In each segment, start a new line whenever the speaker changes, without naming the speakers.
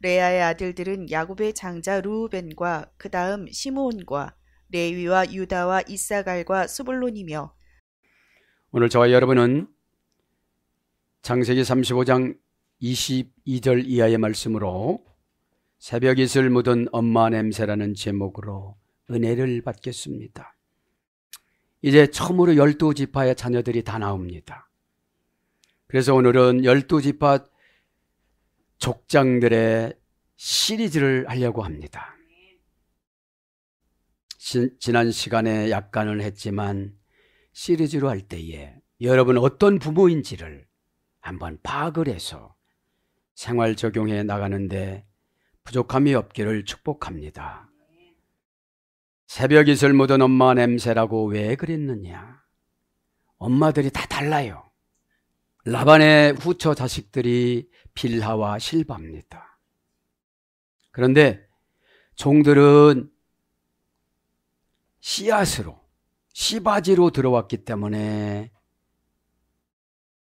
레아의 아들들은 야곱의 장자 르우벤과 그 다음 시므온과 레위와 유다와 이사갈과 스불론이며.
오늘 저와 여러분은 창세기 35장 22절 이하의 말씀으로 새벽 이슬 묻은 엄마 냄새라는 제목으로 은혜를 받겠습니다. 이제 처음으로 12지파의 자녀들이 다 나옵니다. 그래서 오늘은 12지파 족장들의 시리즈를 하려고 합니다. 지난 시간에 약간은 했지만 시리즈로 할 때에 여러분 어떤 부모인지를 한번 파악을 해서 생활 적용해 나가는데 부족함이 없기를 축복합니다. 새벽 이슬 묻은 엄마 냄새라고 왜 그랬느냐? 엄마들이 다 달라요. 라반의 후처 자식들이 빌하와 실바입니다. 그런데 종들은 씨앗으로, 씨바지로 들어왔기 때문에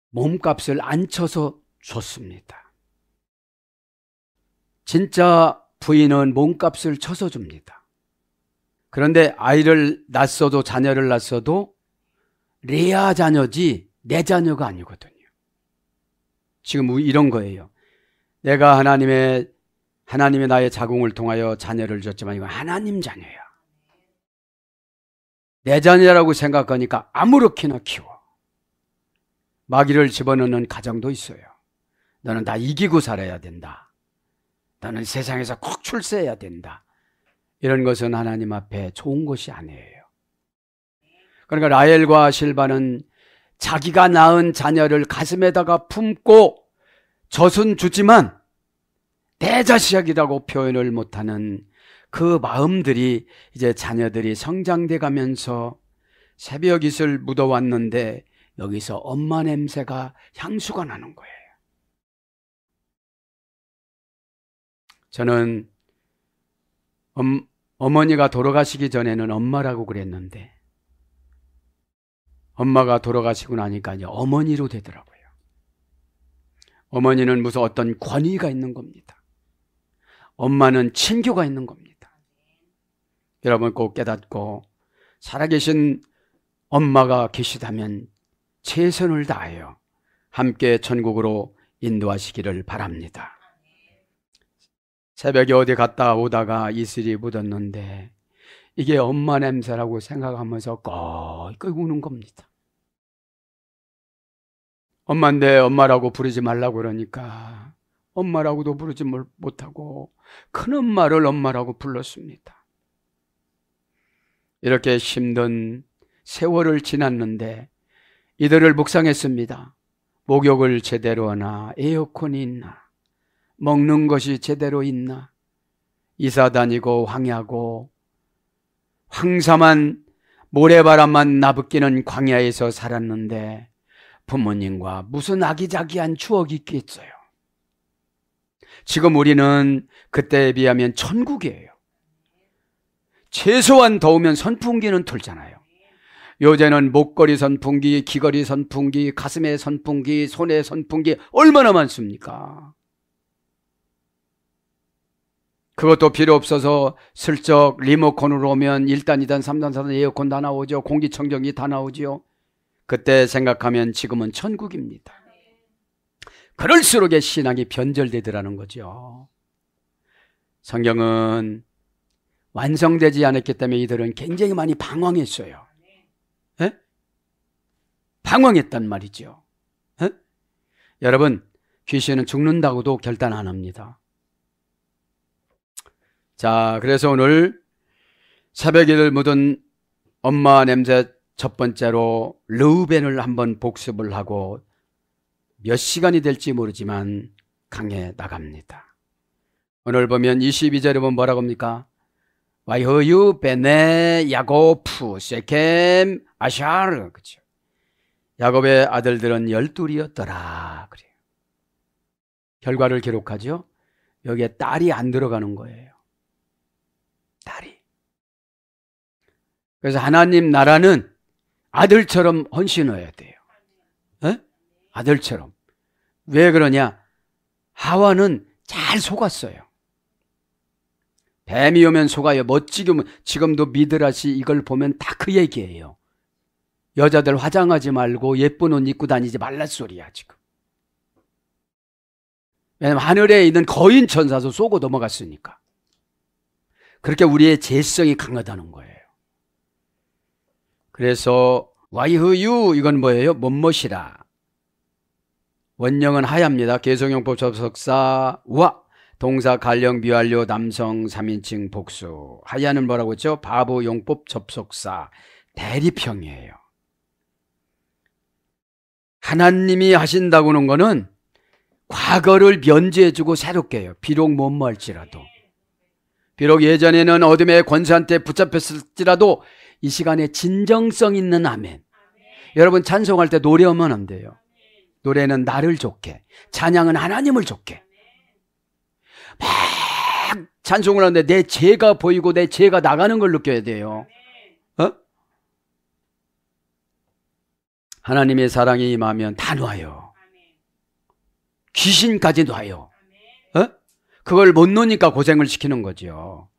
몸값을 안 쳐서 줬습니다. 진짜 부인은 몸값을 쳐서 줍니다. 그런데 아이를 낳았어도 자녀를 낳았어도 레아 자녀지 내 자녀가 아니거든요. 지금 이런 거예요. 내가 하나님의 나의 자궁을 통하여 자녀를 줬지만 이건 하나님 자녀야. 내 자녀라고 생각하니까 아무렇게나 키워. 마귀를 집어넣는 가정도 있어요. 너는 다 이기고 살아야 된다. 너는 세상에서 꼭 출세해야 된다. 이런 것은 하나님 앞에 좋은 것이 아니에요. 그러니까 라헬과 실바는 자기가 낳은 자녀를 가슴에다가 품고 젖은 주지만 내 자식이라고 표현을 못하는 그 마음들이 이제 자녀들이 성장돼 가면서 새벽 이슬 묻어왔는데 여기서 엄마 냄새가 향수가 나는 거예요. 저는 어머니가 돌아가시기 전에는 엄마라고 그랬는데 엄마가 돌아가시고 나니까 이제 어머니로 되더라고요. 어머니는 무슨 어떤 권위가 있는 겁니다. 엄마는 친교가 있는 겁니다. 여러분 꼭 깨닫고 살아계신 엄마가 계시다면 최선을 다하여 함께 천국으로 인도하시기를 바랍니다. 새벽에 어디 갔다 오다가 이슬이 묻었는데 이게 엄마 냄새라고 생각하면서 꺽꺽 우는 겁니다. 엄마인데 엄마라고 부르지 말라고 그러니까 엄마라고도 부르지 못하고 큰엄마를 엄마라고 불렀습니다. 이렇게 힘든 세월을 지났는데 이들을 묵상했습니다. 목욕을 제대로 하나, 에어컨이 있나, 먹는 것이 제대로 있나, 이사 다니고 황야고 황삼한 모래바람만 나부끼는 광야에서 살았는데 부모님과 무슨 아기자기한 추억이 있겠어요. 지금 우리는 그때에 비하면 천국이에요. 최소한 더우면 선풍기는 틀잖아요. 요새는 목걸이 선풍기, 귀걸이 선풍기, 가슴에 선풍기, 손에 선풍기 얼마나 많습니까? 그것도 필요 없어서 슬쩍 리모컨으로 오면 1단, 2단, 3단, 4단 에어컨 다 나오죠. 공기청정기 다 나오죠. 그때 생각하면 지금은 천국입니다. 그럴수록 신앙이 변절되더라는 거죠. 성경은 완성되지 않았기 때문에 이들은 굉장히 많이 방황했어요. 에? 방황했단 말이죠. 에? 여러분, 귀신은 죽는다고도 결단 안 합니다. 자, 그래서 오늘 새벽이를 묻은 엄마 냄새 첫 번째로 르우벤을 한번 복습을 하고 몇 시간이 될지 모르지만 강해 나갑니다. 오늘 보면 22절에 보면 뭐라고 합니까? 와이허유 베네 야고프 세켐 아샤르. 그렇죠. 야곱의 아들들은 12이었더라. 그래요. 결과를 기록하죠. 여기에 딸이 안 들어가는 거예요. 딸이. 그래서 하나님 나라는 아들처럼 헌신해야 돼요. 에? 아들처럼. 왜 그러냐? 하와는 잘 속았어요. 뱀이 오면 속아요. 멋지게 오면. 지금도 미드라시 이걸 보면 다 그 얘기예요. 여자들 화장하지 말고 예쁜 옷 입고 다니지 말란 소리야 지금. 왜냐면 하늘에 있는 거인 천사도 쏘고 넘어갔으니까. 그렇게 우리의 죄성이 강하다는 거예요. 그래서 와이흐유 이건 뭐예요? 못못이라. 원형은 하야입니다. 개성용법 접속사 와 동사 갈령 미완료 남성 3인칭 복수. 하야는 뭐라고 했죠? 바보용법 접속사 대리평이에요. 하나님이 하신다고는 거는 과거를 면제해주고 새롭게 해요. 비록 못모할지라도. 비록 예전에는 어둠의 권세한테 붙잡혔을지라도 이 시간에 진정성 있는 아멘. 여러분 찬송할 때 노래하면 안 돼요. 노래는 나를 좋게, 찬양은 하나님을 좋게. 막 찬송을 하는데 내 죄가 보이고 내 죄가 나가는 걸 느껴야 돼요. 하나님의 사랑이 임하면 다 놔요. 귀신까지 놔요. 그걸 못 놓으니까 고생을 시키는 거죠.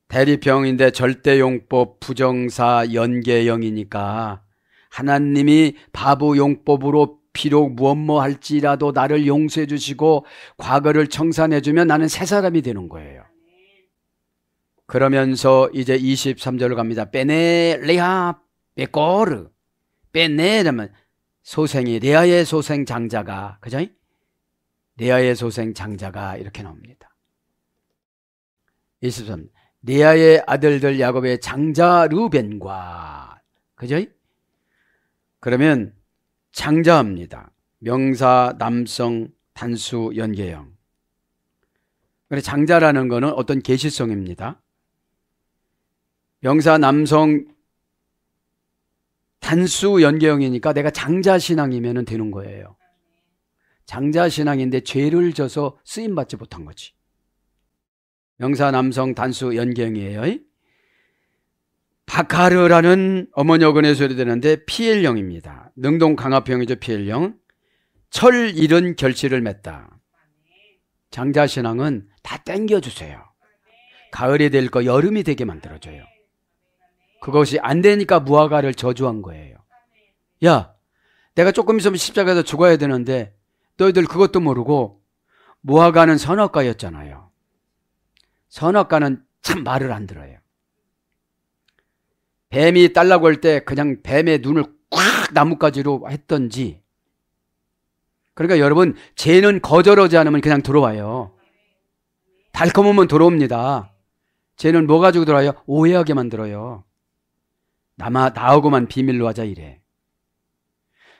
대리평인데 절대용법 부정사 연계형이니까 하나님이 바보용법으로 비록 무엇 할지라도 나를 용서해 주시고 과거를 청산해 주면 나는 새 사람이 되는 거예요. 그러면서 이제 23절로 갑니다. 빼네 레하 빼꼬르. 빼네라면 소생이 레아의 소생 장자가, 그죠? 레아의 소생 장자가 이렇게 나옵니다. 23. 레아의 아들들 야곱의 장자 루벤과, 그죠? 그러면 장자입니다. 명사 남성 단수 연계형. 그래서 장자라는 거는 어떤 계시성입니다. 명사 남성 단수 연계형이니까 내가 장자신앙이면 되는 거예요. 장자신앙인데 죄를 져서 쓰임받지 못한 거지. 명사 남성 단수 연계형이에요. 바카르라는 어머니어근에 소리되는데 피엘령입니다. 능동 강압형이죠. 피엘령. 철 잃은 결실을 맺다. 장자신앙은 다 땡겨주세요. 가을이 될 거 여름이 되게 만들어줘요. 그것이 안 되니까 무화과를 저주한 거예요. 야, 내가 조금 있으면 십자가에서 죽어야 되는데 너희들 그것도 모르고 무화과는 선악과였잖아요. 선악과는 참 말을 안 들어요. 뱀이 딸라고 할 때 그냥 뱀의 눈을 꽉 나뭇가지로 했던지. 그러니까 여러분, 죄는 거절하지 않으면 그냥 들어와요. 달콤하면 들어옵니다. 죄는 뭐 가지고 들어와요? 오해하게 만들어요. 나하고만 비밀로 하자 이래.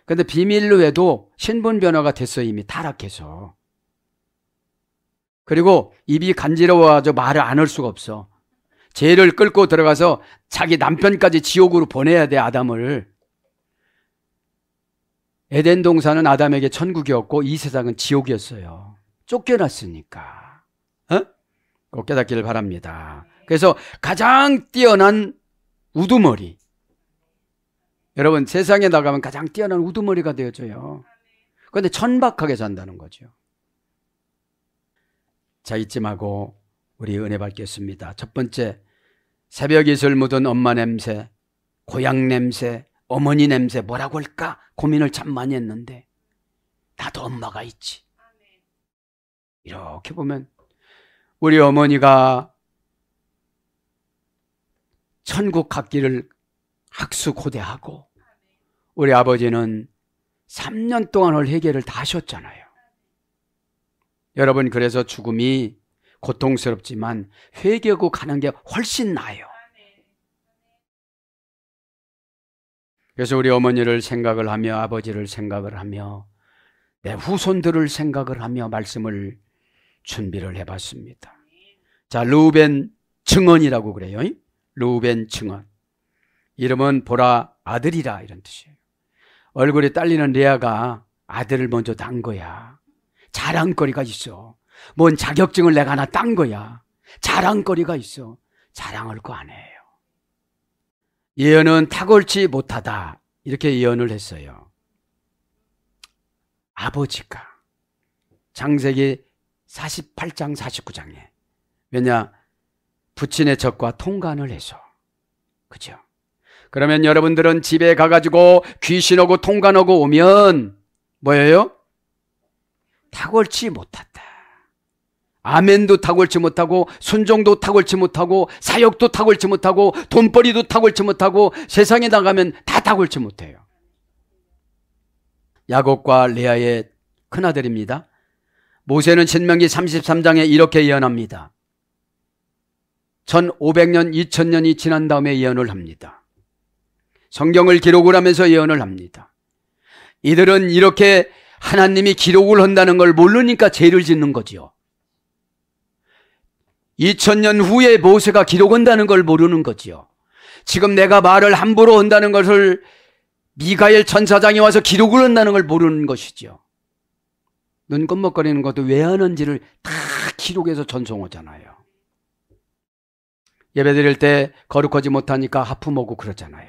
근데 비밀로 해도 신분 변화가 됐어요. 이미 타락해서. 그리고 입이 간지러워가지고 말을 안 할 수가 없어. 죄를 끌고 들어가서 자기 남편까지 지옥으로 보내야 돼, 아담을. 에덴 동산은 아담에게 천국이었고 이 세상은 지옥이었어요. 쫓겨났으니까. 꼭 깨닫기를 바랍니다. 그래서 가장 뛰어난 우두머리. 여러분, 세상에 나가면 가장 뛰어난 우두머리가 되어줘요. 그런데 천박하게 산다는 거죠. 자, 잊지 말고 우리 은혜 받겠습니다. 첫 번째, 새벽 이슬 묻은 엄마 냄새, 고향 냄새, 어머니 냄새 뭐라고 할까 고민을 참 많이 했는데 나도 엄마가 있지. 이렇게 보면 우리 어머니가 천국 갔기를 학수고대하고 우리 아버지는 3년 동안 회개를 다 하셨잖아요. 여러분, 그래서 죽음이 고통스럽지만 회개하고 가는 게 훨씬 나아요. 그래서 우리 어머니를 생각을 하며 아버지를 생각을 하며 내 후손들을 생각을 하며 말씀을 준비를 해봤습니다. 자, 르우벤 증언이라고 그래요. 르우벤 증언. 이름은 보라 아들이라 이런 뜻이에요. 얼굴이 딸리는 레아가 아들을 먼저 낳은 거야. 자랑거리가 있어. 뭔 자격증을 내가 하나 딴 거야. 자랑거리가 있어. 자랑할 거 안 해요. 예언은 탁월치 못하다. 이렇게 예언을 했어요. 아버지가 창세기 48장 49장에. 왜냐? 부친의 적과 통간을 해서. 그죠? 그러면 여러분들은 집에 가가지고 귀신하고 통간하고 오면 뭐예요? 탁월치 못한다. 아멘도 탁월치 못하고 순종도 탁월치 못하고 사역도 탁월치 못하고 돈벌이도 탁월치 못하고 세상에 나가면 다 탁월치 못해요. 야곱과 레아의 큰아들입니다. 모세는 신명기 33장에 이렇게 예언합니다. 1500년, 2000년이 지난 다음에 예언을 합니다. 성경을 기록을 하면서 예언을 합니다. 이들은 이렇게 하나님이 기록을 한다는 걸 모르니까 죄를 짓는 거지요. 2000년 후에 모세가 기록한다는 걸 모르는 거지요. 지금 내가 말을 함부로 한다는 것을 미가엘 천사장이 와서 기록을 한다는 걸 모르는 것이죠. 눈 껌먹거리는 것도 왜 하는지를 다 기록해서 전송하잖아요. 예배 드릴 때 거룩하지 못하니까 하품하고 그러잖아요.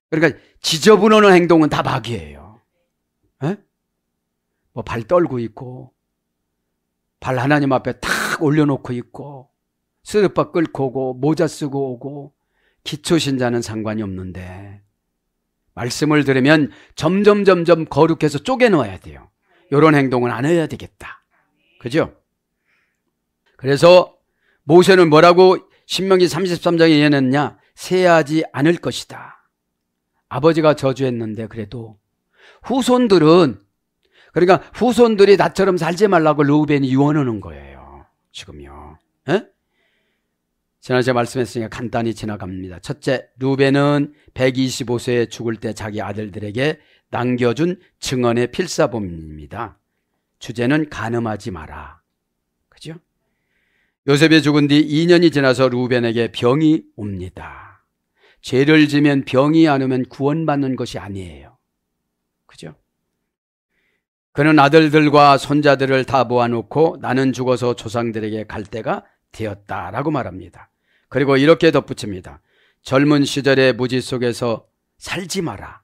그러니까 지저분한 행동은 다 마귀예요. 뭐 발 떨고 있고 발 하나님 앞에 탁 올려놓고 있고 스르빠 끓고 오고 모자 쓰고 오고 기초신자는 상관이 없는데 말씀을 들으면 점점 거룩해서 쪼개놓아야 돼요. 이런 행동은 안 해야 되겠다. 그죠? 그래서 모세는 뭐라고 신명기 33장에 예언했냐? 세하지 않을 것이다. 아버지가 저주했는데 그래도 후손들은, 그러니까 후손들이 나처럼 살지 말라고 르우벤이 유언하는 거예요. 지금요. 에? 지난주에 말씀했으니까 간단히 지나갑니다. 첫째, 르우벤은 125세에 죽을 때 자기 아들들에게 남겨준 증언의 필사본입니다. 주제는 간음하지 마라. 그죠? 요셉이 죽은 뒤 2년이 지나서 르우벤에게 병이 옵니다. 죄를 지면 병이 안 오면 구원받는 것이 아니에요. 그죠? 그는 아들들과 손자들을 다 모아놓고 나는 죽어서 조상들에게 갈 때가 되었다라고 말합니다. 그리고 이렇게 덧붙입니다. 젊은 시절의 무지 속에서 살지 마라.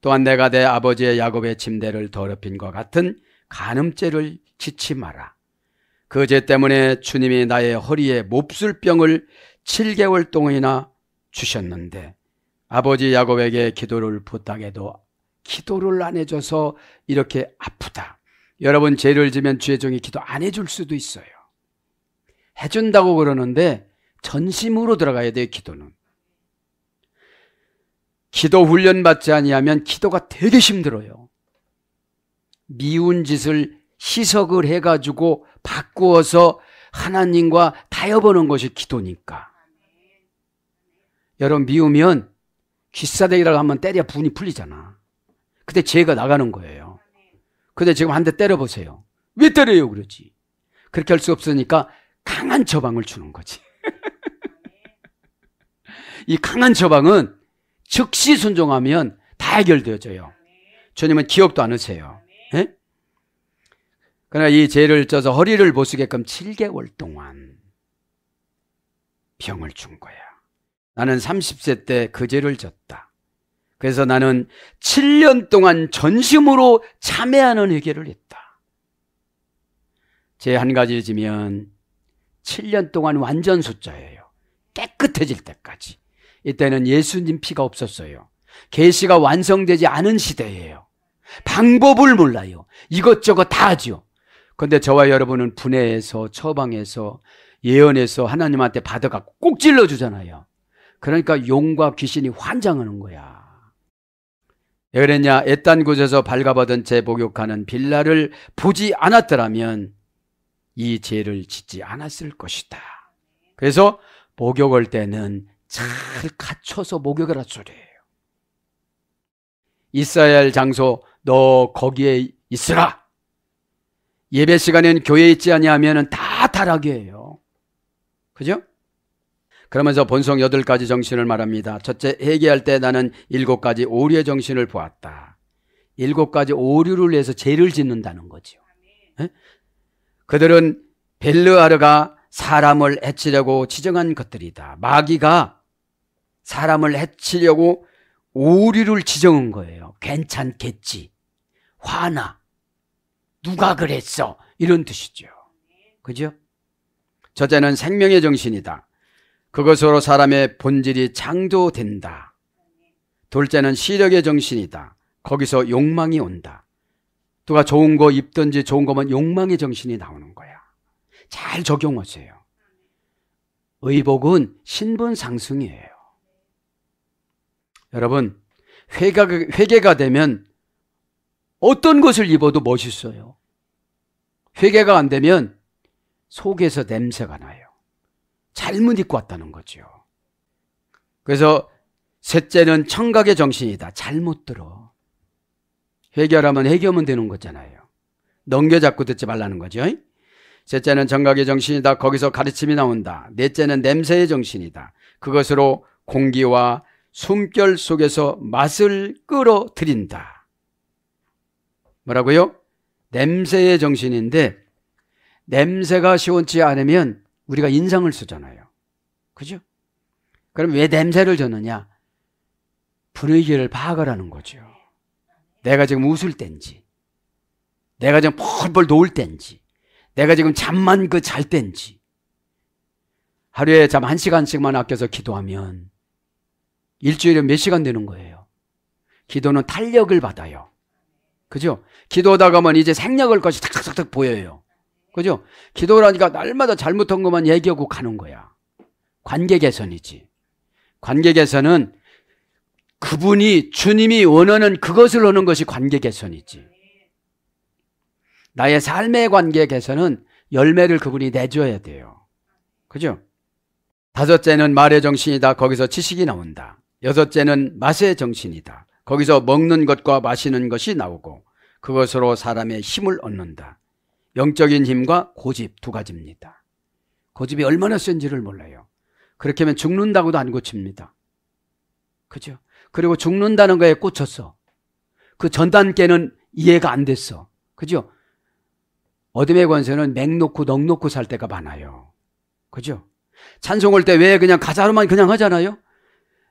또한 내가 내 아버지의 야곱의 침대를 더럽힌 것 같은 간음죄를 짓지 마라. 그 죄 때문에 주님이 나의 허리에 몹쓸병을 7개월 동안이나 주셨는데 아버지 야곱에게 기도를 부탁해도 기도를 안 해줘서 이렇게 아프다. 여러분, 죄를 지면 주의 종이 기도 안 해줄 수도 있어요. 해준다고 그러는데 전심으로 들어가야 돼요. 기도는. 기도 훈련 받지 아니하면 기도가 되게 힘들어요. 미운 짓을 희석을 해가지고 바꾸어서 하나님과 타협하는 것이 기도니까. 여러분, 미우면 귀싸대기라고 한번 때려 분이 풀리잖아. 그때 죄가 나가는 거예요. 근데 지금 한 대 때려보세요. 왜 때려요 그러지? 그렇게 할 수 없으니까 강한 처방을 주는 거지. 이 강한 처방은 즉시 순종하면 다 해결되어져요. 주님은 기억도 안 하세요. 예? 그러나 이 죄를 져서 허리를 못 쓰게끔 7개월 동안 병을 준 거야. 나는 30세 때 그 죄를 졌다. 그래서 나는 7년 동안 전심으로 참회하는 회개를 했다. 죄 한 가지 지면 7년 동안 완전 숫자예요. 깨끗해질 때까지. 이때는 예수님 피가 없었어요. 계시가 완성되지 않은 시대예요. 방법을 몰라요. 이것저것 다 하죠. 그런데 저와 여러분은 분해해서 처방해서 예언해서 하나님한테 받아갖고 꼭 찔러주잖아요. 그러니까 용과 귀신이 환장하는 거야. 왜 그랬냐? 애딴 곳에서 발가벗은 죄 목욕하는 빌라를 보지 않았더라면 이 죄를 짓지 않았을 것이다. 그래서 목욕할 때는 잘 갖춰서 목욕하라 소리예요. 있어야 할 장소 너 거기에 있으라. 예배 시간에는 교회에 있지 아니하면 다 타락이에요. 그죠? 그러면서 본성 8가지 정신을 말합니다. 첫째, 회개할 때 나는 7가지 오류의 정신을 보았다. 7가지 오류를 해서 죄를 짓는다는 거죠. 네? 그들은 벨르하르가 사람을 해치려고 지정한 것들이다. 마귀가 사람을 해치려고 오류를 지정한 거예요. 괜찮겠지. 화나. 누가 그랬어. 이런 뜻이죠. 그죠? 첫째는 생명의 정신이다. 그것으로 사람의 본질이 창조된다. 둘째는 시력의 정신이다. 거기서 욕망이 온다. 누가 좋은 거 입든지 좋은 거면 욕망의 정신이 나오는 거야. 잘 적용하세요. 의복은 신분 상승이에요. 여러분, 회개가 되면 어떤 것을 입어도 멋있어요. 회개가 안 되면 속에서 냄새가 나요. 잘못 입고 왔다는 거죠. 그래서 셋째는 청각의 정신이다. 잘못 들어. 회개하라면 회개하면 되는 거잖아요. 넘겨잡고 듣지 말라는 거죠. 셋째는 청각의 정신이다. 거기서 가르침이 나온다. 넷째는 냄새의 정신이다. 그것으로 공기와 숨결 속에서 맛을 끌어들인다. 뭐라고요? 냄새의 정신인데 냄새가 시원치 않으면 우리가 인상을 쓰잖아요. 그죠? 그럼 왜 냄새를 줬느냐? 분위기를 파악하라는 거죠. 내가 지금 웃을 땐지, 내가 지금 펄펄 놓을 땐지, 내가 지금 잠만 잘 땐지. 하루에 잠 1시간씩만 아껴서 기도하면 일주일에 몇 시간 되는 거예요. 기도는 탄력을 받아요. 그죠? 기도하다 가면 이제 생략할 것이 탁탁탁 보여요. 그죠? 기도를 하니까 날마다 잘못한 것만 얘기하고 가는 거야. 관계 개선이지. 관계 개선은 그분이, 주님이 원하는 그것을 하는 것이 관계 개선이지. 나의 삶의 관계 개선은 열매를 그분이 내줘야 돼요. 그죠? 다섯째는 말의 정신이다. 거기서 지식이 나온다. 여섯째는 맛의 정신이다. 거기서 먹는 것과 마시는 것이 나오고 그것으로 사람의 힘을 얻는다. 영적인 힘과 고집 두 가지입니다. 고집이 얼마나 센지를 몰라요. 그렇게 하면 죽는다고도 안 고칩니다. 그죠? 그리고 죽는다는 거에 꽂혔어. 그 전 단계는 이해가 안 됐어. 그죠? 어둠의 권세는 맹 놓고 넋 놓고 살 때가 많아요. 그죠? 찬송할 때 왜 그냥 가사로만 그냥 하잖아요?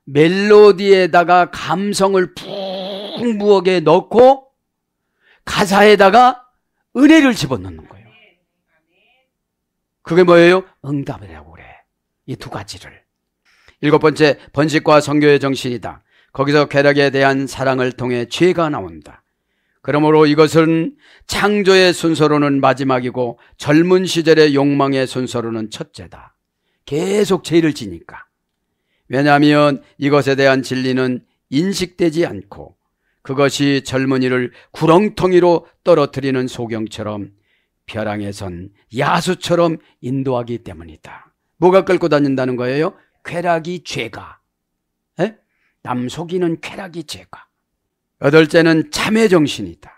멜로디에다가 감성을 풍부하게 넣고 가사에다가 은혜를 집어넣는 거예요. 그게 뭐예요? 응답이라고 그래. 이 두 가지를. 일곱 번째, 번식과 선교의 정신이다. 거기서 쾌락에 대한 사랑을 통해 죄가 나온다. 그러므로 이것은 창조의 순서로는 마지막이고 젊은 시절의 욕망의 순서로는 첫째다. 계속 죄를 지니까. 왜냐하면 이것에 대한 진리는 인식되지 않고 그것이 젊은이를 구렁텅이로 떨어뜨리는 소경처럼 벼랑에선 야수처럼 인도하기 때문이다. 뭐가 끌고 다닌다는 거예요? 쾌락이 죄가. 에? 남 속이는 쾌락이 죄가. 여덟째는 잠의 정신이다.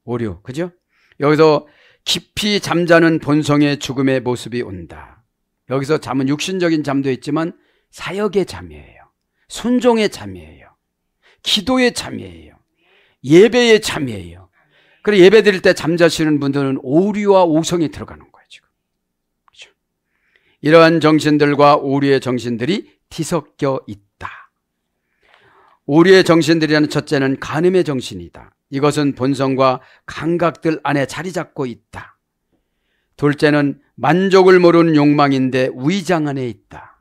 오류, 그죠? 여기서 깊이 잠자는 본성의 죽음의 모습이 온다. 여기서 잠은 육신적인 잠도 있지만 사역의 잠이에요. 순종의 잠이에요. 기도의 잠이에요. 예배의 잠이에요. 그래 예배 드릴 때 잠자시는 분들은 오류와 오성이 들어가는 거예요, 지금. 그렇죠? 이러한 정신들과 오류의 정신들이 뒤섞여 있다. 오류의 정신들이라는 첫째는 간음의 정신이다. 이것은 본성과 감각들 안에 자리 잡고 있다. 둘째는 만족을 모르는 욕망인데 위장 안에 있다.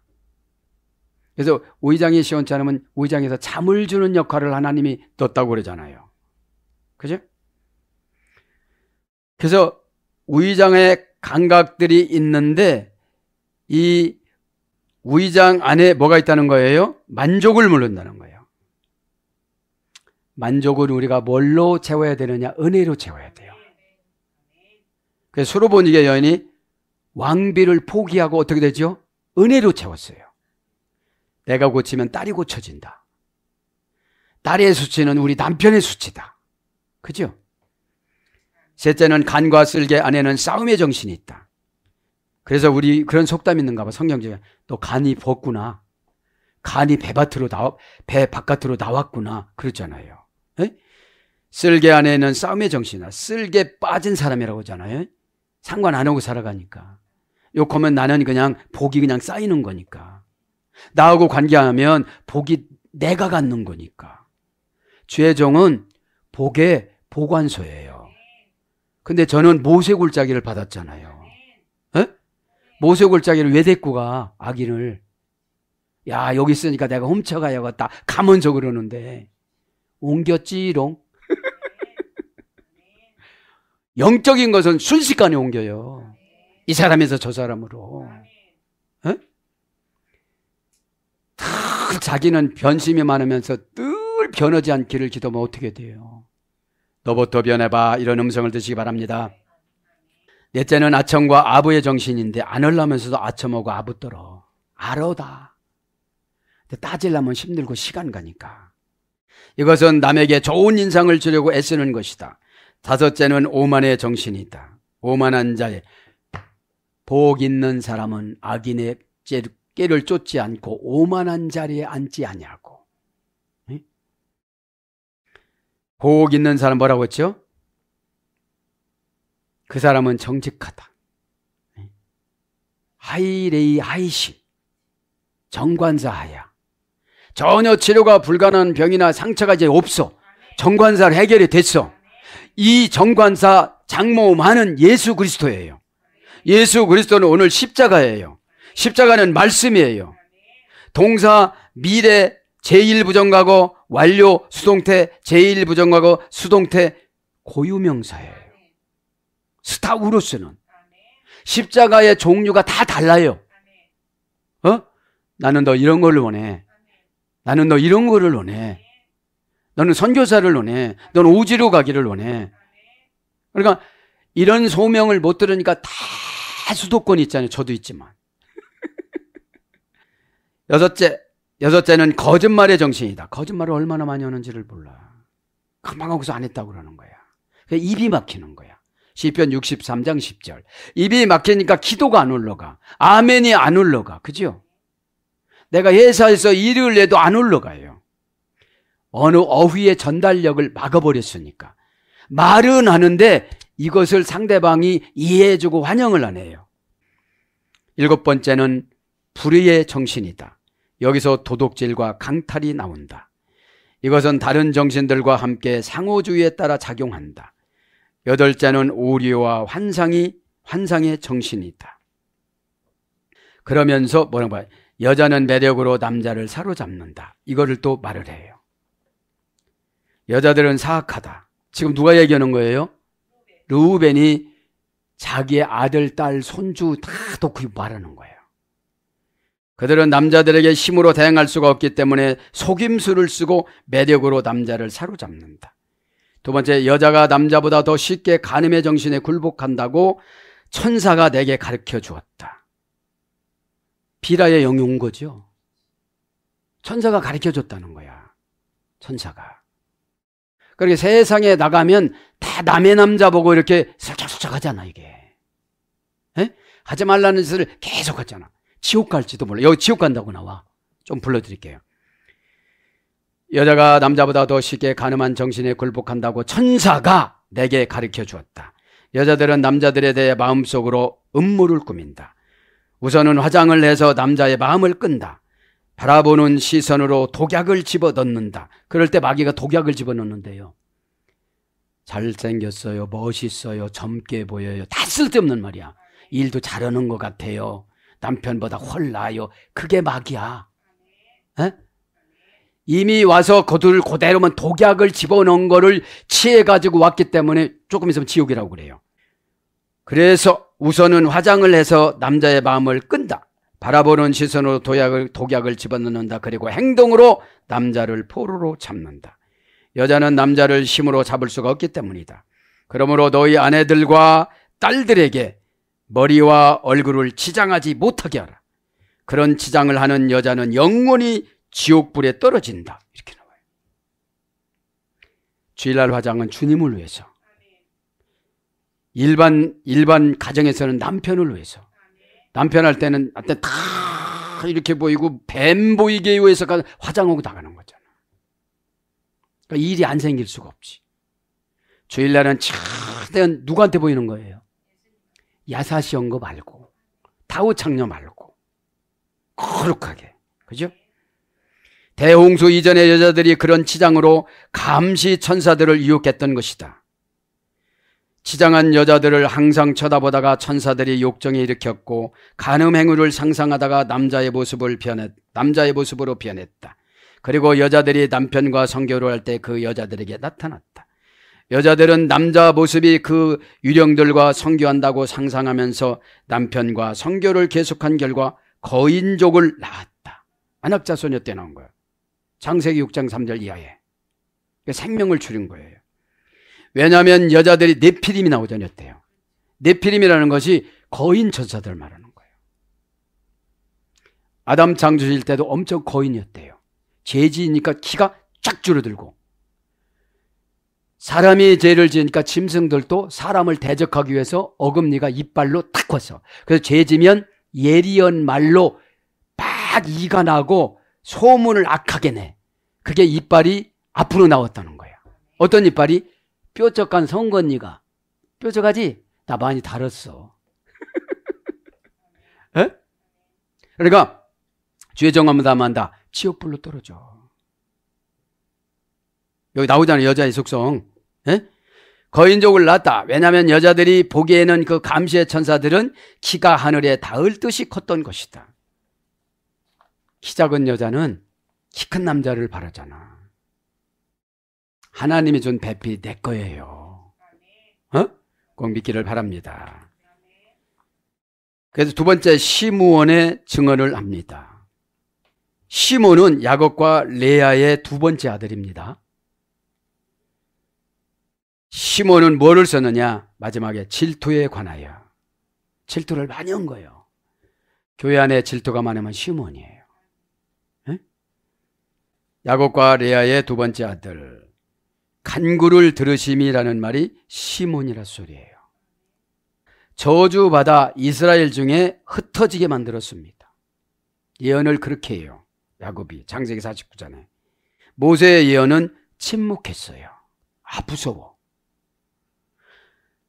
그래서 위장이 시원치 않으면 위장에서 잠을 주는 역할을 하나님이 뒀다고 그러잖아요. 그죠? 그래서 위장에 감각들이 있는데 이 위장 안에 뭐가 있다는 거예요? 만족을 모른다는 거예요. 만족을 우리가 뭘로 채워야 되느냐? 은혜로 채워야 돼요. 그래서 수로보니게 여인이 왕비를 포기하고 어떻게 되죠? 은혜로 채웠어요. 내가 고치면 딸이 고쳐진다. 딸의 수치는 우리 남편의 수치다. 그죠? 셋째는 간과 쓸개 안에는 싸움의 정신이 있다. 그래서 우리 그런 속담이 있는가 봐. 성경 중에 너 간이 벗구나. 간이 배 바깥으로 나왔구나. 그러잖아요. 에? 쓸개 안에는 싸움의 정신이다. 쓸개 빠진 사람이라고 하잖아요. 상관 안 하고 살아가니까. 욕하면 나는 그냥 복이 그냥 쌓이는 거니까. 나하고 관계하면 복이 내가 갖는 거니까. 주의 종은 복의 보관소예요. 근데 저는 모세 골짜기를 받았잖아요. 에? 모세 골짜기를 왜 데리고 가? 악인을. 야, 여기 있으니까 내가 훔쳐가야겠다. 가면서 그러는데 옮겼지롱. 영적인 것은 순식간에 옮겨요. 이 사람에서 저 사람으로. 에? 자기는 변심이 많으면서 늘 변하지 않기를 기도하면 어떻게 돼요? 너부터 변해봐. 이런 음성을 드시기 바랍니다. 넷째는 아첨과 아부의 정신인데 안 하려면서도 아첨하고 아부 떨어. 알아다. 근데 따지려면 힘들고 시간 가니까. 이것은 남에게 좋은 인상을 주려고 애쓰는 것이다. 다섯째는 오만의 정신이다. 오만한 자의 복 있는 사람은 악인의 꾀를 쫓지 않고 오만한 자리에 앉지 아니하고. 복 있는 사람 뭐라고 했죠? 그 사람은 정직하다. 하이레이 하이시 정관사하야. 전혀 치료가 불가능한 병이나 상처가 이제 없어. 정관사를 해결이 됐어. 이 정관사 장모만은 예수 그리스도예요. 예수 그리스도는 오늘 십자가예요. 십자가는 말씀이에요. 동사 미래 제1부정과거 완료 수동태 제1부정과거 수동태 고유명사예요. 스타우로스는 십자가의 종류가 다 달라요. 나는 너 이런 걸 원해. 나는 너 이런 거를 원해. 너는 선교사를 원해. 너는 오지로 가기를 원해. 그러니까 이런 소명을 못 들으니까 다 수도권이 있잖아요. 저도 있지만. 여섯째는 거짓말의 정신이다. 거짓말을 얼마나 많이 하는지를 몰라. 금방 하고서 안 했다고 그러는 거야. 입이 막히는 거야. 시편 63장 10절. 입이 막히니까 기도가 안 올라가. 아멘이 안 올라가. 그죠? 내가 회사에서 일을 해도 안 올라가요. 어느 어휘의 전달력을 막아버렸으니까. 말은 하는데 이것을 상대방이 이해해주고 환영을 안 해요. 일곱 번째는 불의의 정신이다. 여기서 도둑질과 강탈이 나온다. 이것은 다른 정신들과 함께 상호주의에 따라 작용한다. 여덟째는 오류와 환상의 정신이다. 그러면서 뭐라고 봐요? 여자는 매력으로 남자를 사로잡는다. 이거를 또 말을 해요. 여자들은 사악하다. 지금 누가 얘기하는 거예요? 르우벤이 자기의 아들, 딸, 손주 다 놓고 말하는 거예요. 그들은 남자들에게 힘으로 대항할 수가 없기 때문에 속임수를 쓰고 매력으로 남자를 사로잡는다. 두 번째, 여자가 남자보다 더 쉽게 간음의 정신에 굴복한다고 천사가 내게 가르쳐 주었다. 비라의 영이 온 거죠. 천사가 가르쳐 줬다는 거야. 천사가. 그렇게 세상에 나가면 다 남의 남자 보고 이렇게 슬쩍슬쩍 하잖아, 이게. 에? 하지 말라는 짓을 계속 하잖아. 지옥 갈지도 몰라. 여기 지옥 간다고 나와. 좀 불러드릴게요. 여자가 남자보다 더 쉽게 간음한 정신에 굴복한다고 천사가 내게 가르쳐 주었다. 여자들은 남자들에 대해 마음속으로 음모를 꾸민다. 우선은 화장을 해서 남자의 마음을 끈다. 바라보는 시선으로 독약을 집어넣는다. 그럴 때 마귀가 독약을 집어넣는데요. 잘생겼어요. 멋있어요. 젊게 보여요. 다 쓸데없는 말이야. 일도 잘하는 것 같아요. 남편보다 훨 나아요. 그게 마귀야. 에? 이미 와서 그대로만 독약을 집어넣은 거를 취해가지고 왔기 때문에 조금 있으면 지옥이라고 그래요. 그래서 우선은 화장을 해서 남자의 마음을 끈다. 바라보는 시선으로 독약을 집어넣는다. 그리고 행동으로 남자를 포로로 잡는다. 여자는 남자를 힘으로 잡을 수가 없기 때문이다. 그러므로 너희 아내들과 딸들에게 머리와 얼굴을 치장하지 못하게 하라. 그런 치장을 하는 여자는 영원히 지옥불에 떨어진다. 이렇게 나와요. 주일날 화장은 주님을 위해서. 일반 가정에서는 남편을 위해서. 남편 할 때는 다 이렇게 보이고 뱀 보이게 위해서 화장하고 나가는 거잖아. 그러니까 일이 안 생길 수가 없지. 주일날은 최대한 누구한테 보이는 거예요? 야사시한 거 말고, 다우창녀 말고, 거룩하게. 그죠? 대홍수 이전의 여자들이 그런 치장으로 감시 천사들을 유혹했던 것이다. 치장한 여자들을 항상 쳐다보다가 천사들이 욕정에 일으켰고 간음 행위를 상상하다가 남자의 모습으로 변했다. 그리고 여자들이 남편과 성교를 할 때 그 여자들에게 나타났다. 여자들은 남자 모습이 그 유령들과 성교한다고 상상하면서 남편과 성교를 계속한 결과 거인족을 낳았다. 안악자소녀 때 나온 거예요. 창세기 6장 3절 이하에. 생명을 줄인 거예요. 왜냐하면 여자들이 네피림이 나오잖아요. 네피림이라는 것이 거인 천사들 말하는 거예요. 아담 창조일 때도 엄청 거인이었대요. 죄지니까 키가 쫙 줄어들고, 사람이 죄를 지으니까 짐승들도 사람을 대적하기 위해서 어금니가 이빨로 탁 컸어. 그래서 죄지면 예리한 말로 막 이가 나고 소문을 악하게 내. 그게 이빨이 앞으로 나왔다는 거야. 어떤 이빨이? 뾰족한 성건니가. 뾰족하지? 나 많이 다뤘어. 에? 그러니까 죄 정하면 한다. 지옥불로 떨어져. 여기 나오잖아요. 여자의 속성. 에? 거인족을 낳았다. 왜냐하면 여자들이 보기에는 그 감시의 천사들은 키가 하늘에 닿을 듯이 컸던 것이다. 키 작은 여자는 키 큰 남자를 바라잖아. 하나님이 준 배필이 내 거예요. 꼭 믿기를 바랍니다. 그래서 두 번째, 시므온의 증언을 합니다. 시몬은 야곱과 레아의 두 번째 아들입니다. 시몬은 뭐를 썼느냐? 마지막에 질투에 관하여. 질투를 많이 한 거예요. 교회 안에 질투가 많으면 시몬이에요. 에? 야곱과 레아의 두 번째 아들. 간구를 들으심이라는 말이 시몬이라 소리예요. 저주받아 이스라엘 중에 흩어지게 만들었습니다. 예언을 그렇게 해요. 야곱이 창세기 49장에. 모세의 예언은 침묵했어요. 무서워.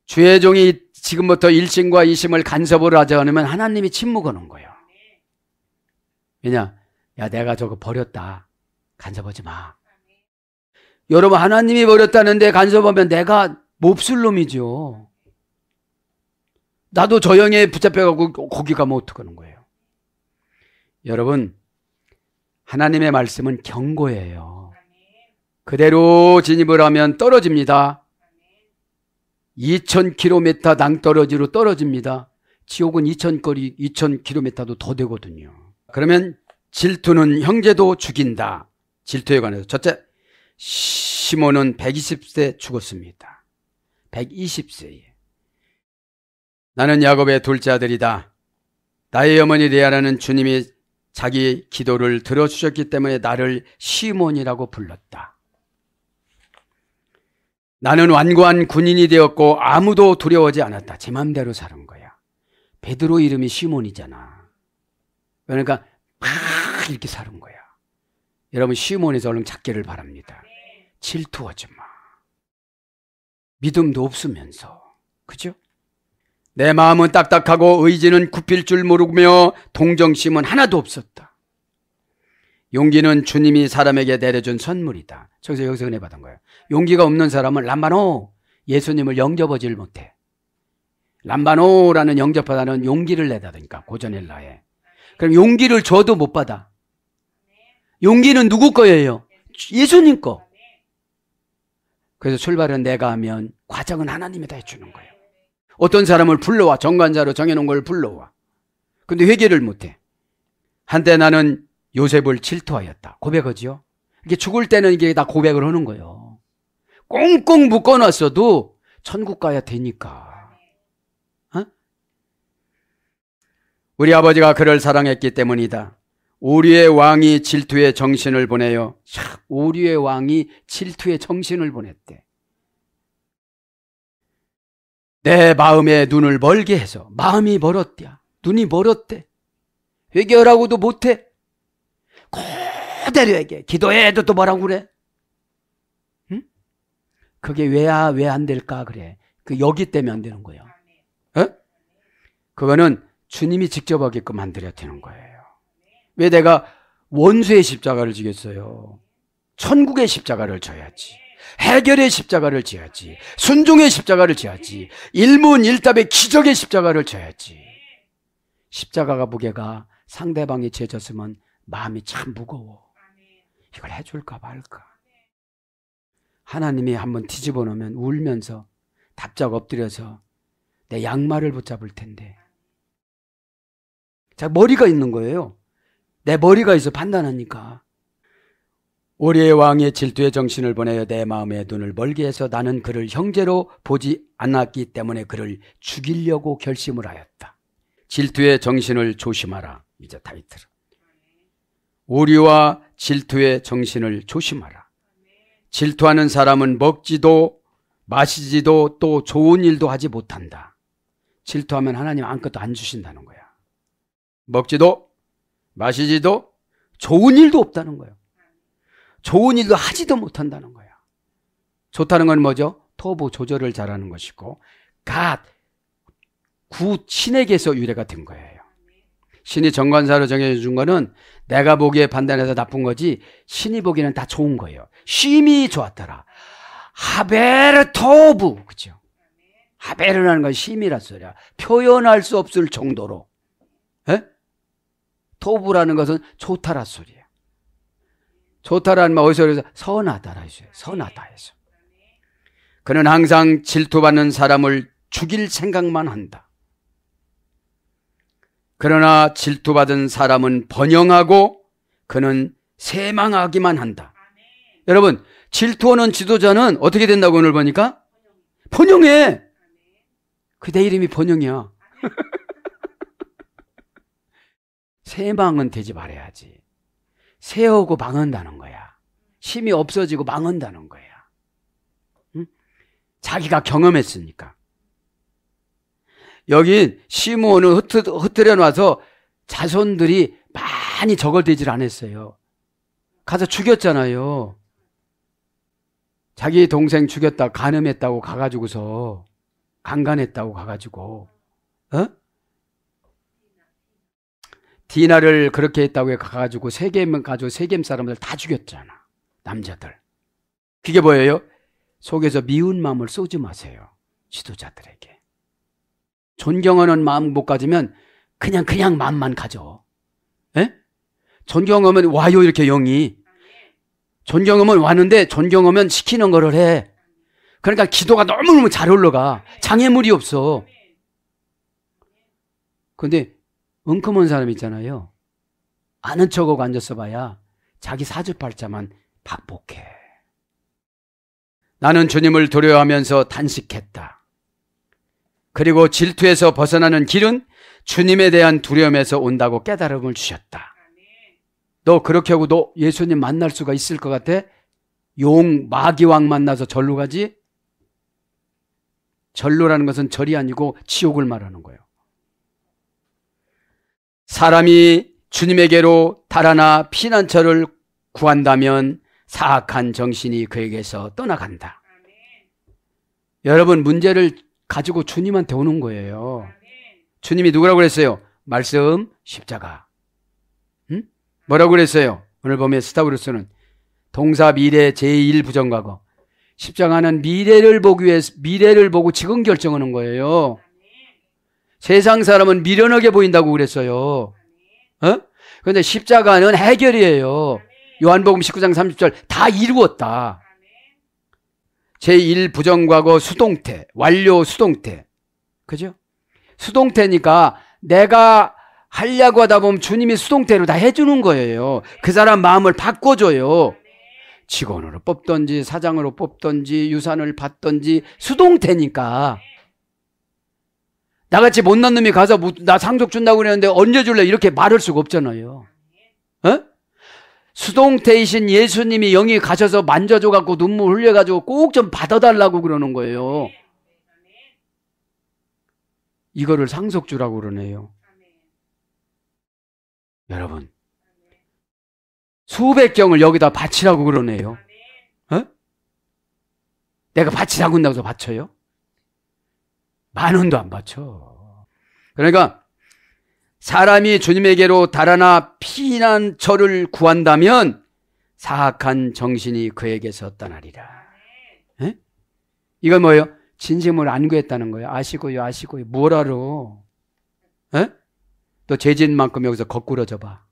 주의 종이 지금부터 1심과 2심을 간섭을 하지 않으면 하나님이 침묵하는 거예요. 왜냐? 야, 내가 저거 버렸다. 간섭하지 마. 여러분, 하나님이 버렸다는데 간섭하면 내가 몹쓸 놈이죠. 나도 저 형에 붙잡혀가고 거기 가면 어떡하는 거예요? 여러분, 하나님의 말씀은 경고예요. 그대로 진입을 하면 떨어집니다. 2000km 낭떠러지로 떨어집니다. 지옥은 2000km도 더 되거든요. 그러면 질투는 형제도 죽인다. 질투에 관해서. 첫째, 시몬은 120세 죽었습니다. 120세에. 나는 야곱의 둘째 아들이다. 나의 어머니 레아라는 주님이 자기 기도를 들어주셨기 때문에 나를 시몬이라고 불렀다. 나는 완고한 군인이 되었고 아무도 두려워하지 않았다. 제 맘대로 사는 거야. 베드로 이름이 시몬이잖아. 그러니까 막 이렇게 사는 거야. 여러분, 시몬에서 얼른 찾기를 바랍니다. 질투하지 마. 믿음도 없으면서. 그죠? 내 마음은 딱딱하고 의지는 굽힐 줄 모르며 동정심은 하나도 없었다. 용기는 주님이 사람에게 내려준 선물이다. 여기서 은혜 받은 거예요. 용기가 없는 사람은 람바노, 예수님을 영접하지를 못해. 람바노라는 영접하다는 용기를 내다니까, 고전헬라에. 그럼 용기를 줘도 못 받아. 용기는 누구 거예요? 예수님 거. 그래서 출발은 내가 하면 과정은 하나님이 다 해주는 거예요. 어떤 사람을 불러와, 정관자로 정해놓은 걸 불러와. 근데 회개를 못해. 한때 나는 요셉을 질투하였다. 고백하지요? 이게 죽을 때는 이게 다 고백을 하는 거예요. 꽁꽁 묶어놨어도 천국 가야 되니까. 우리 아버지가 그를 사랑했기 때문이다. 오류의 왕이 질투의 정신을 보내요. 오류의 왕이 질투의 정신을 보냈대. 내 마음의 눈을 멀게 해서. 마음이 멀었대. 눈이 멀었대. 회개하라고도 못해. 그대로 회개. 기도해도 또 뭐라고 그래? 응? 그게 왜 안 될까 그래. 그 여기 때문에 안 되는 거예요. 그거는 주님이 직접 하게끔 만들어야 되는 거예요. 왜 내가 원수의 십자가를 지겠어요? 천국의 십자가를 져야지. 해결의 십자가를 져야지. 순종의 십자가를 져야지. 일문일답의 기적의 십자가를 져야지. 십자가가 무게가 상대방이 죄졌으면 마음이 참 무거워. 이걸 해줄까 말까. 하나님이 한번 뒤집어 놓으면 울면서 답작 엎드려서 내 양말을 붙잡을 텐데. 자, 머리가 있는 거예요. 내 머리가 있어 판단하니까. 우리의 왕의 질투의 정신을 보내어 내 마음의 눈을 멀게 해서 나는 그를 형제로 보지 않았기 때문에 그를 죽이려고 결심을 하였다. 질투의 정신을 조심하라. 이제 타이틀. 오류와 질투의 정신을 조심하라. 질투하는 사람은 먹지도 마시지도 또 좋은 일도 하지 못한다. 질투하면 하나님 아무것도 안 주신다는 거야. 먹지도 마시지도 좋은 일도 없다는 거예요. 좋은 일도 하지도 못한다는 거야. 좋다는 건 뭐죠? 토부 조절을 잘하는 것이고 신에게서 유래가 된 거예요. 신이 정관사로 정해준 거는 내가 보기에 판단해서 나쁜 거지 신이 보기에는 다 좋은 거예요. 쉼이 좋았더라. 하베르 토부. 그죠? 하베르라는 건 쉼이라 소리야. 표현할 수 없을 정도로. 에? 토부라는 것은 좋다라 소리야. 좋다라는 말 어디서 그래서 선하다라 했어요. 선하다 해서. 그는 항상 질투받는 사람을 죽일 생각만 한다. 그러나 질투받은 사람은 번영하고 그는 쇠망하기만 한다. 여러분, 질투하는 지도자는 어떻게 된다고 오늘 보니까? 번영해. 그 내 이름이 번영이야. 쇠망은 되지 말아야지. 쇠하고 망한다는 거야. 힘이 없어지고 망한다는 거야. 응? 자기가 경험했으니까. 여기 시므온은 흩트려 놔서 자손들이 많이 저걸되질 않았어요. 가서 죽였잖아요. 자기 동생 죽였다 간음했다고 가가지고서 강간했다고 가가지고 디나를 그렇게 했다고 가가지고 세겜 가지고 세겜 사람들 다 죽였잖아. 남자들. 그게 뭐예요? 속에서 미운 마음을 쏘지 마세요. 지도자들에게. 존경하는 마음 못 가지면 그냥 마음만 가져. 에? 존경하면 와요 이렇게 영이. 존경하면 왔는데 존경하면 시키는 거를 해. 그러니까 기도가 너무너무 잘 올라가. 장애물이 없어. 근데 엉큼한 사람 있잖아요. 아는 척하고 앉았어 봐야 자기 사주팔자만 박복해. 나는 주님을 두려워하면서 단식했다. 그리고 질투에서 벗어나는 길은 주님에 대한 두려움에서 온다고 깨달음을 주셨다. 너 그렇게 하고 너 예수님 만날 수가 있을 것 같아? 마귀왕 만나서 절로 가지? 절로라는 것은 절이 아니고 지옥을 말하는 거예요. 사람이 주님에게로 달아나 피난처를 구한다면 사악한 정신이 그에게서 떠나간다. 여러분, 문제를 가지고 주님한테 오는 거예요. 주님이 누구라고 그랬어요? 말씀, 십자가. 응? 뭐라고 그랬어요? 오늘 보면 스타우루스는 동사 미래 제1부정과거. 십자가는 미래를 보고 지금 결정하는 거예요. 세상 사람은 미련하게 보인다고 그랬어요. 그런데 십자가는 해결이에요. 요한복음 19장 30절 다 이루었다. 제1부정과거 수동태, 완료 수동태. 그죠? 수동태니까 내가 하려고 하다 보면 주님이 수동태로 다 해주는 거예요. 그 사람 마음을 바꿔줘요. 직원으로 뽑던지 사장으로 뽑던지 유산을 받던지 수동태니까. 나같이 못난 놈이 가서 나 상속 준다고 그랬는데 언제 줄래? 이렇게 말할 수가 없잖아요. 수동태이신 예수님이 영이 가셔서 만져줘갖고 눈물 흘려가지고 꼭 좀 받아달라고 그러는 거예요. 이거를 상속주라고 그러네요. 여러분, 수백 경을 여기다 바치라고 그러네요. 내가 바치라고 한다고 해서 바쳐요? 10,000원도 안 바쳐. 그러니까 사람이 주님에게로 달아나 피난처를 구한다면 사악한 정신이 그에게서 떠나리라. 에? 이건 뭐예요? 진심을 안 구했다는 거예요. 아시고요. 뭘 알아? 에? 너 죄진 만큼 여기서 거꾸러져 봐.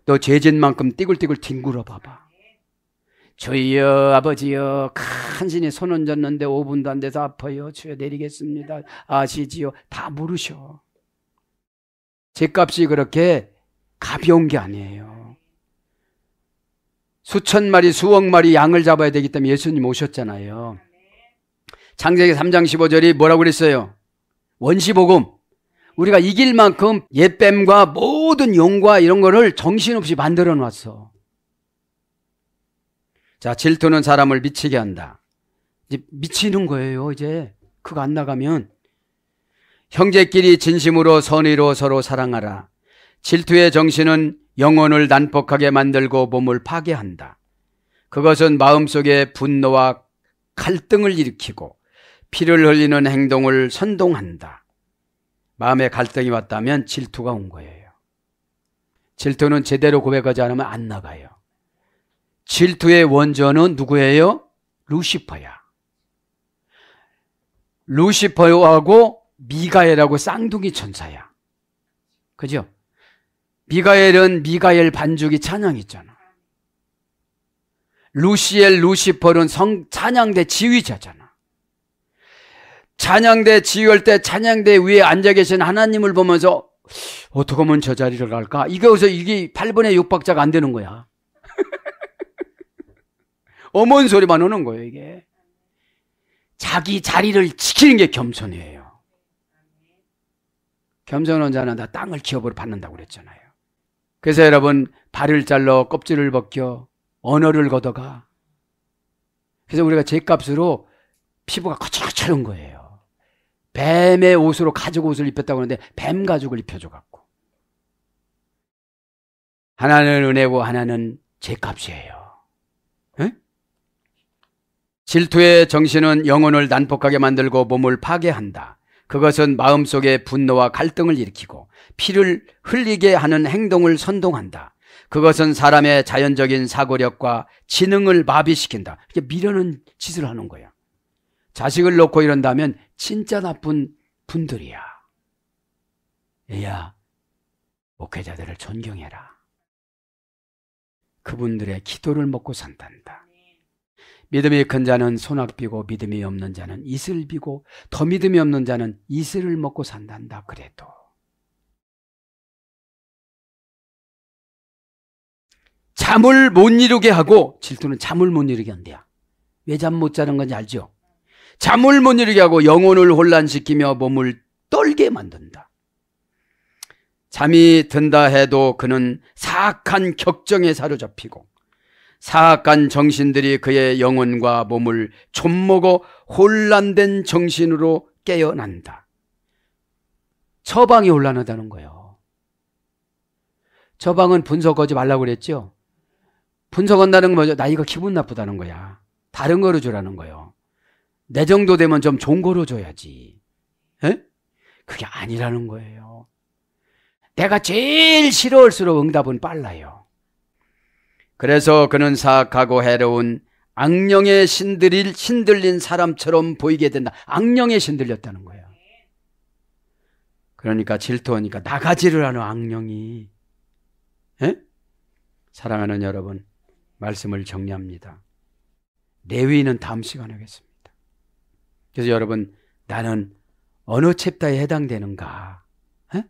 너 죄진 만큼 띠굴띠굴 뒹굴어 봐봐. 주여 아버지여, 간신히 손 얹었는데 5분도 안 돼서 아파요. 주여 내리겠습니다. 아시지요? 다 모르셔. 죗값이 그렇게 가벼운 게 아니에요. 수천 마리 수억 마리 양을 잡아야 되기 때문에 예수님 오셨잖아요. 창세기 3장 15절이 뭐라고 그랬어요? 원시복음. 우리가 이길 만큼 옛뱀과 모든 용과 이런 거를 정신없이 만들어 놨어. 자, 질투는 사람을 미치게 한다. 이제 미치는 거예요. 이제 그거 안 나가면. 형제끼리 진심으로 선의로 서로 사랑하라. 질투의 정신은 영혼을 난폭하게 만들고 몸을 파괴한다. 그것은 마음속에 분노와 갈등을 일으키고 피를 흘리는 행동을 선동한다. 마음에 갈등이 왔다면 질투가 온 거예요. 질투는 제대로 고백하지 않으면 안 나가요. 질투의 원조는 누구예요? 루시퍼야. 루시퍼하고 미가엘하고 쌍둥이 천사야. 그죠? 미가엘은 미가엘 반죽이 찬양 있잖아. 루시퍼는 찬양대 지휘자잖아. 찬양대 지휘할 때 찬양대 위에 앉아 계신 하나님을 보면서 어떻게 하면 저 자리를 갈까? 이거서 이게 8분의 6박자가 안 되는 거야. 어머니 소리만 오는 거예요, 이게. 자기 자리를 지키는 게 겸손이에요. 겸손한 자는 다 땅을 기업으로 받는다고 그랬잖아요. 그래서 여러분, 발을 잘라 껍질을 벗겨 언어를 걷어가. 그래서 우리가 죗값으로 피부가 거칠거칠한 거예요. 뱀의 옷으로 가죽 옷을 입혔다고 하는데 뱀 가죽을 입혀줘갖고. 하나는 은혜고 하나는 죗값이에요. 에? 질투의 정신은 영혼을 난폭하게 만들고 몸을 파괴한다. 그것은 마음속에 분노와 갈등을 일으키고 피를 흘리게 하는 행동을 선동한다. 그것은 사람의 자연적인 사고력과 지능을 마비시킨다. 이게 미련한 짓을 하는 거야. 자식을 놓고 이런다면 진짜 나쁜 분들이야. 얘야, 목회자들을 존경해라. 그분들의 기도를 먹고 산단다. 믿음이 큰 자는 손아비고 믿음이 없는 자는 이슬 비고 더 믿음이 없는 자는 이슬을 먹고 산단다. 그래도 잠을 못 이루게 하고, 질투는 잠을 못 이루게 한대요. 왜 잠 못 자는 건지 알죠? 잠을 못 이루게 하고 영혼을 혼란시키며 몸을 떨게 만든다. 잠이 든다 해도 그는 사악한 격정에 사로잡히고 사악한 정신들이 그의 영혼과 몸을 좀먹어 혼란된 정신으로 깨어난다. 처방이 혼란하다는 거예요. 처방은 분석하지 말라고 그랬죠. 분석한다는 건 뭐죠? 나 이거 기분 나쁘다는 거야. 다른 거로 주라는 거예요. 내 정도 되면 좀 좋은 거로 줘야지. 에? 그게 아니라는 거예요. 내가 제일 싫어할수록 응답은 빨라요. 그래서 그는 사악하고 해로운 악령에 신들린 사람처럼 보이게 된다. 악령에 신들렸다는 거예요. 그러니까 질투하니까 나가지를 하는 악령이. 에? 사랑하는 여러분, 말씀을 정리합니다. 레위는 다음 시간에 하겠습니다. 그래서 여러분, 나는 어느 챕터에 해당되는가? 에?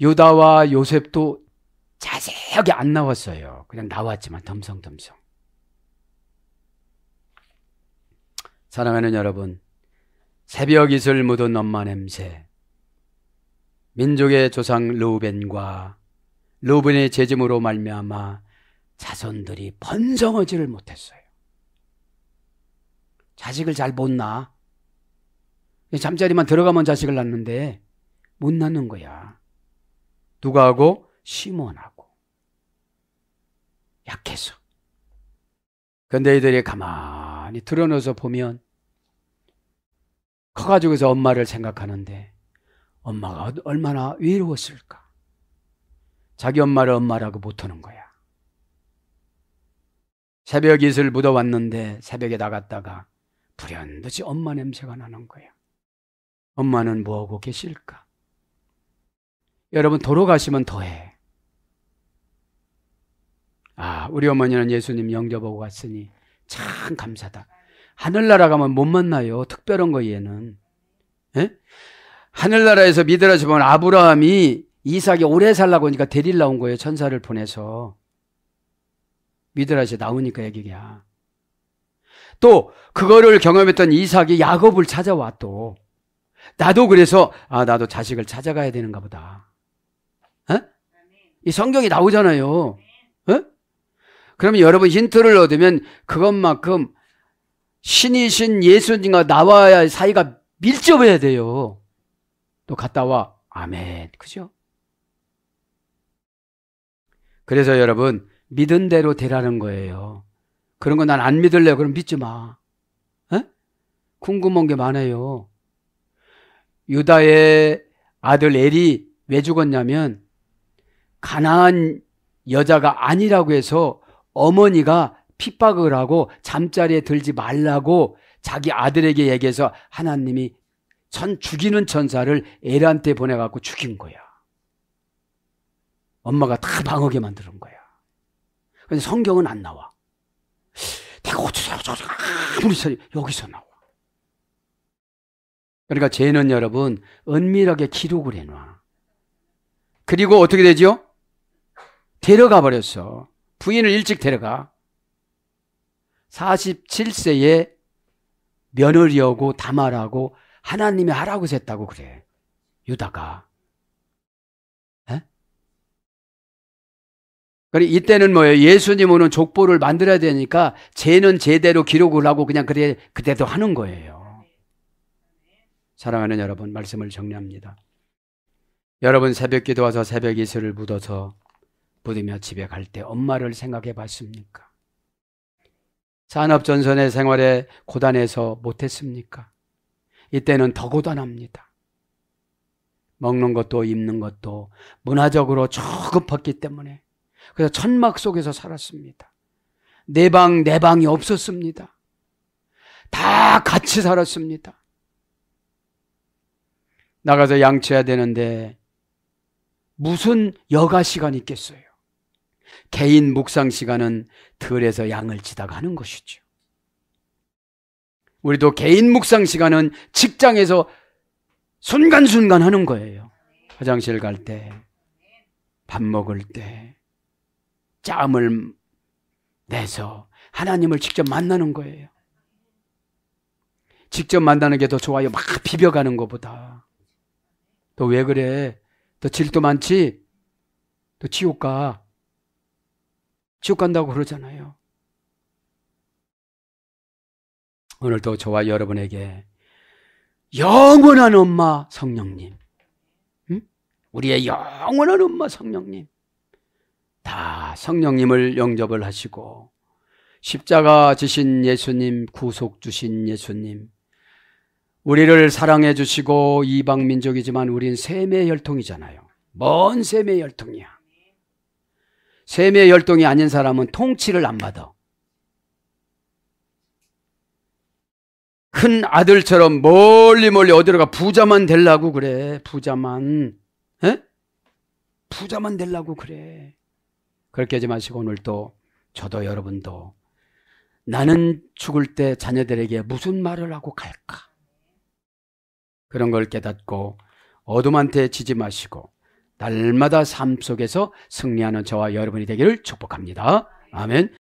유다와 요셉도 자세하게 안 나왔어요. 그냥 나왔지만 덤성덤성. 사랑하는 여러분, 새벽 이슬 묻은 엄마 냄새, 민족의 조상 르우벤과 르우벤의 재짐으로 말미암아 자손들이 번성하지를 못했어요. 자식을 잘 못 낳아. 잠자리만 들어가면 자식을 낳는데 못 낳는 거야. 누가 하고? 시몬하고. 약해서. 근데 이들이 가만히 드러눠서 보면 커가지고서 엄마를 생각하는데 엄마가 얼마나 외로웠을까. 자기 엄마를 엄마라고 못하는 거야. 새벽 이슬 묻어왔는데 새벽에 나갔다가 불현듯이 엄마 냄새가 나는 거야. 엄마는 뭐하고 계실까? 여러분, 돌아가시면 더해. 우리 어머니는 예수님 영접하고 갔으니 참 감사다. 하늘나라 가면 못 만나요. 특별한 거 얘는. 예? 하늘나라에서 믿으라시 보면 아브라함이 이삭이 오래 살라고 하니까 데리러 나온 거예요. 천사를 보내서. 믿으라시 나오니까 얘기야. 또 그거를 경험했던 이삭이 야곱을 찾아와 또. 나도 그래서 나도 자식을 찾아가야 되는가 보다. 이 성경이 나오잖아요. 그러면 여러분 힌트를 얻으면 그것만큼 신이신 예수님과 나와야 사이가 밀접해야 돼요. 또 갔다 와. 아멘. 그죠? 그래서 여러분 믿은 대로 되라는 거예요. 그런 거 난 안 믿을래요. 그럼 믿지 마. 궁금한 게 많아요. 유다의 아들 엘이 왜 죽었냐면 가나안 여자가 아니라고 해서 어머니가 핍박을 하고 잠자리에 들지 말라고 자기 아들에게 얘기해서 하나님이 죽이는 천사를 엘한테 보내갖고 죽인 거야. 엄마가 다 방어게 만드는 거야. 근데 성경은 안 나와. 내가 어쩌서 아무리 소리 여기서 나와. 그러니까 죄는 여러분 은밀하게 기록을 해놔. 그리고 어떻게 되죠? 데려가 버렸어. 부인을 일찍 데려가. 47세에 며느리하고 다말하고 하나님이 하라고 했다고 그래. 유다가. 그래 이때는 뭐예요? 예수님 오는 족보를 만들어야 되니까 죄는 제대로 기록을 하고 그냥 그대로 하는 거예요. 사랑하는 여러분, 말씀을 정리합니다. 여러분 새벽기도 와서 새벽 이슬을 묻어서 부르며 집에 갈 때 엄마를 생각해 봤습니까? 산업전선의 생활에 고단해서 못했습니까? 이때는 더 고단합니다. 먹는 것도 입는 것도 문화적으로 조급했기 때문에 그래서 천막 속에서 살았습니다. 내 방이 없었습니다. 다 같이 살았습니다. 나가서 양치해야 되는데 무슨 여가 시간이 있겠어요? 개인 묵상 시간은 들에서 양을 치다가 하는 것이죠. 우리도 개인 묵상 시간은 직장에서 순간순간 하는 거예요. 화장실 갈 때, 밥 먹을 때, 짬을 내서 하나님을 직접 만나는 거예요. 직접 만나는 게 더 좋아요. 막 비벼가는 것보다. 너 왜 그래? 너 질도 많지? 너 지옥 가. 지옥 간다고 그러잖아요. 오늘도 저와 여러분에게 영원한 엄마 성령님, 우리의 영원한 엄마 성령님, 다 성령님을 영접을 하시고 십자가 지신 예수님, 구속 주신 예수님, 우리를 사랑해 주시고 이방 민족이지만 우린 셈의 혈통이잖아요. 먼 셈의 혈통이야. 셈의 혈통이 아닌 사람은 통치를 안 받아. 큰 아들처럼 멀리 어디로 가 부자만 되려고 그래. 부자만 되려고 그래. 그렇게 하지 마시고 오늘 또 저도 여러분도 나는 죽을 때 자녀들에게 무슨 말을 하고 갈까? 그런 걸 깨닫고 어둠한테 지지 마시고 날마다 삶 속에서 승리하는 저와 여러분이 되기를 축복합니다. 아멘.